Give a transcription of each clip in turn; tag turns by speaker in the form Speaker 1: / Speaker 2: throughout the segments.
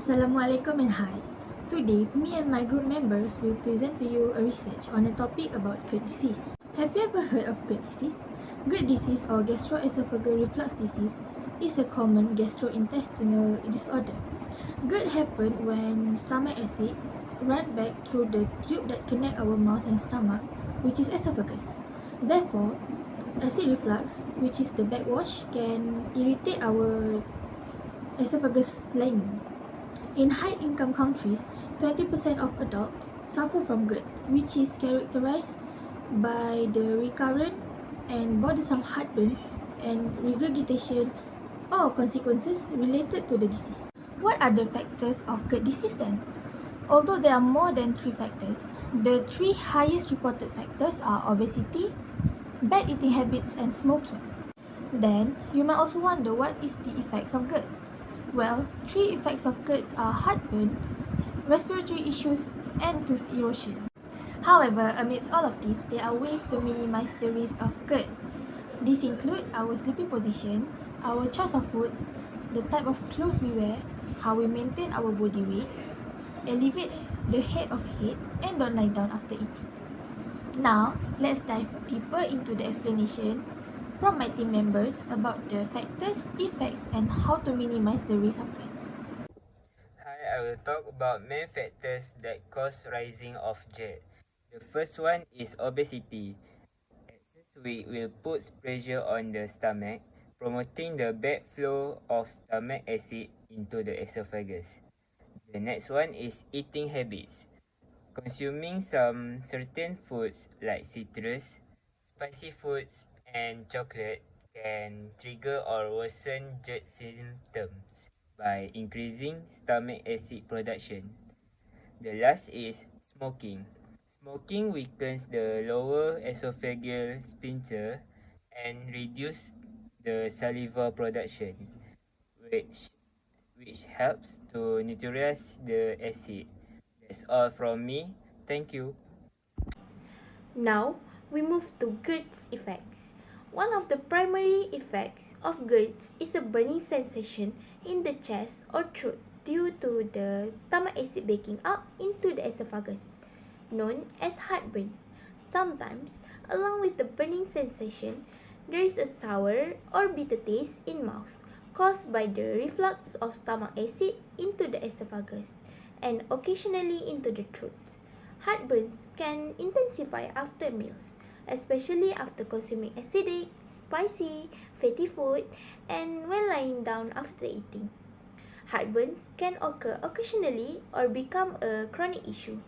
Speaker 1: Assalamualaikum and hi. Today, me and my group members will present to you a research on a topic about Gerd disease. Have you ever heard of Gerd disease? Gerd disease or gastroesophageal reflux disease is a common gastrointestinal disorder. Gerd happens when stomach acid runs back through the tube that connect our mouth and stomach, which is esophagus. Therefore, acid reflux, which is the backwash, can irritate our esophagus lining. In high-income countries, 20% of adults suffer from GERD, which is characterized by the recurrent and bothersome heartburns and regurgitation or consequences related to the disease. What are the factors of GERD disease then? Although there are more than 3 factors, the 3 highest reported factors are obesity, bad eating habits, and smoking. Then, you might also wonder what is the effects of GERD. Well, 3 effects of GERD are heartburn, respiratory issues, and tooth erosion. However, amidst all of this, there are ways to minimize the risk of GERD. These include our sleeping position, our choice of foods, the type of clothes we wear, how we maintain our body weight, elevate the head of head, and don't lie down after eating. Now, let's dive deeper into the explanation from my team members about the factors, effects, and how to minimize the risk of GERD.
Speaker 2: Hi, I will talk about main factors that cause rising of GERD. The first one is obesity. Excess weight will put pressure on the stomach, promoting the bad flow of stomach acid into the esophagus. The next one is eating habits. Consuming some certain foods like citrus, spicy foods, and chocolate can trigger or worsen GERD symptoms by increasing stomach acid production. The last is smoking. Smoking weakens the lower esophageal sphincter and reduce the saliva production, which helps to neutralize the acid. That's all from me. Thank you.
Speaker 3: Now, we move to GERD's effects. One of the primary effects of GERDs is a burning sensation in the chest or throat due to the stomach acid baking up into the esophagus, known as heartburn. Sometimes, along with the burning sensation, there is a sour or bitter taste in mouth caused by the reflux of stomach acid into the esophagus and occasionally into the throat. Heartburns can intensify after meals, especially after consuming acidic, spicy, fatty food, and when lying down after eating. Heartburns can occur occasionally or become a chronic issue.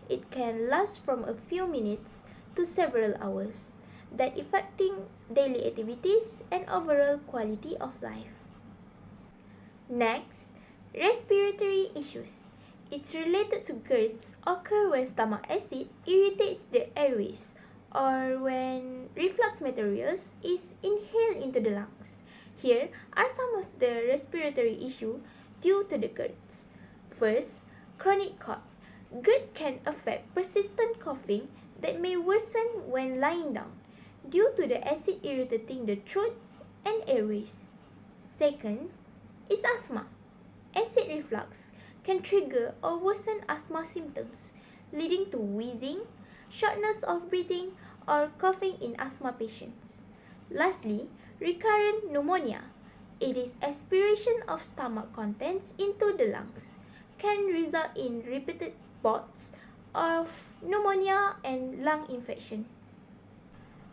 Speaker 3: It can last from a few minutes to several hours, that affecting daily activities and overall quality of life. Next, respiratory issues. It's related to GERDs occur when stomach acid irritates the airways or when reflux materials is inhaled into the lungs. Here are some of the respiratory issues due to the GERDs. First, chronic cough. GERD can affect persistent coughing that may worsen when lying down due to the acid irritating the throats and airways. Second is asthma. Acid reflux can trigger or worsen asthma symptoms, leading to wheezing, shortness of breathing, or coughing in asthma patients. Lastly, recurrent pneumonia. It is aspiration of stomach contents into the lungs, can result in repeated bouts of pneumonia and lung infection.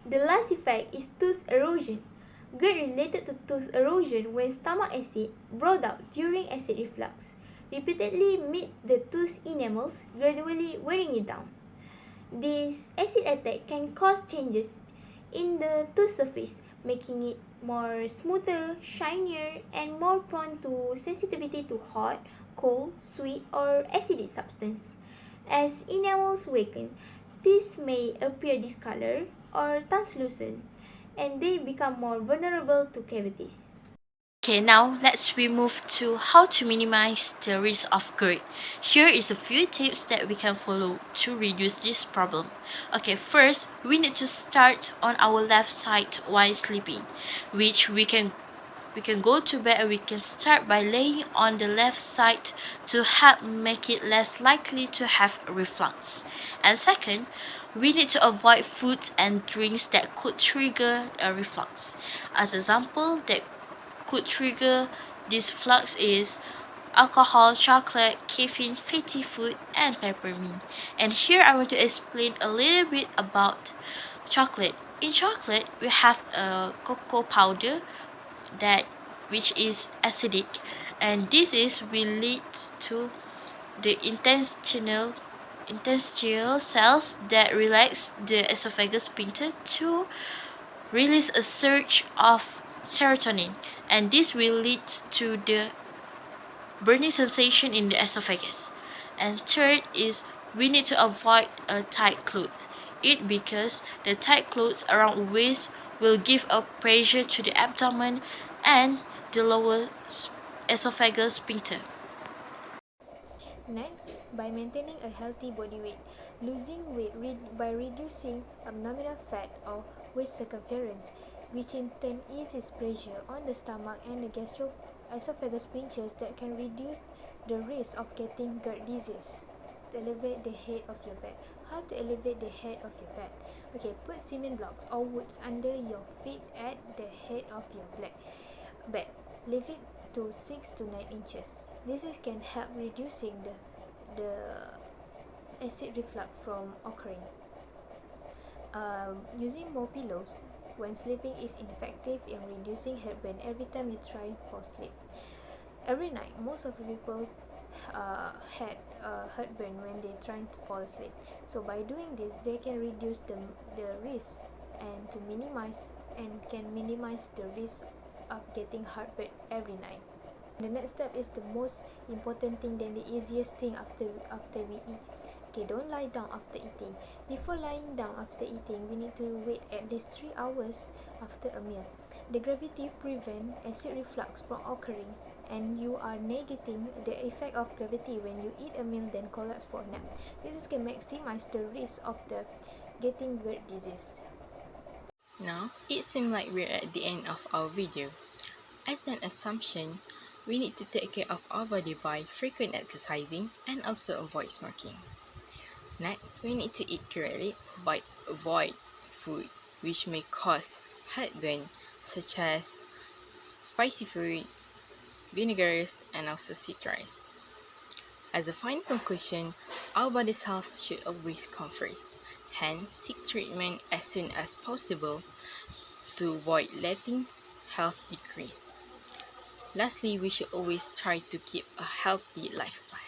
Speaker 3: The last effect is tooth erosion. GERD related to tooth erosion when stomach acid brought out during acid reflux repeatedly meets the tooth enamels, gradually wearing it down. This acid attack can cause changes in the tooth surface, making it more smoother, shinier, and more prone to sensitivity to hot, cold, sweet, or acidic substance. As enamels weaken, teeth may appear discolored or translucent, and they become more vulnerable to cavities.
Speaker 4: Okay, now we move to how to minimize the risk of GERD. Here is a few tips that we can follow to reduce this problem. Okay, first, we need to start on our left side while sleeping, which we can we can go to bed and we can start by laying on the left side to help make it less likely to have reflux. And second, we need to avoid foods and drinks that could trigger a reflux. As example, that could trigger this flux is alcohol, chocolate, caffeine, fatty food, and peppermint. And here I want to explain a little bit about chocolate. In chocolate, we have a cocoa powder that which is acidic, and this is will lead to the intestinal cells that relax the esophagus sphincter to release a surge of serotonin, and this will lead to the burning sensation in the esophagus. And third is we need to avoid a tight cloth. It because the tight clothes around waist will give a pressure to the abdomen and the lower esophagus sphincter.
Speaker 1: Next, by maintaining a healthy body weight, losing weight by reducing abdominal fat or waist circumference, which in turn eases pressure on the stomach and the gastroesophagus sphincters that can reduce the risk of getting Gerd disease. Elevate the head of your bed. How to elevate the head of your bed? Okay, put cement blocks or woods under your feet at the head of your bed. Leave it to 6 to 9 inches. This can help reducing the acid reflux from occurring. Using more pillows when sleeping is ineffective in reducing heartburn every time you try for sleep. Every night, most of the people had heartburn when they trying to fall asleep. So by doing this, they can reduce the risk and can minimize the risk of getting heartburn every night. The next step is the most important thing, then the easiest thing after we eat. Okay, don't lie down after eating. Before lying down after eating, we need to wait at least 3 hours after a meal. The gravity prevents acid reflux from occurring, and you are negating the effect of gravity when you eat a meal then collapse for a nap. This can maximize the risk of the getting Gerd disease.
Speaker 5: Now, it seems like we're at the end of our video. As an assumption, we need to take care of our body by frequent exercising and also avoid smoking. Next, we need to eat correctly by avoid food which may cause heartburn, such as spicy food, vinegars, and also sweet rice. As a final conclusion, our body's health should always come first. Hence, seek treatment as soon as possible to avoid letting health decrease. Lastly, we should always try to keep a healthy lifestyle.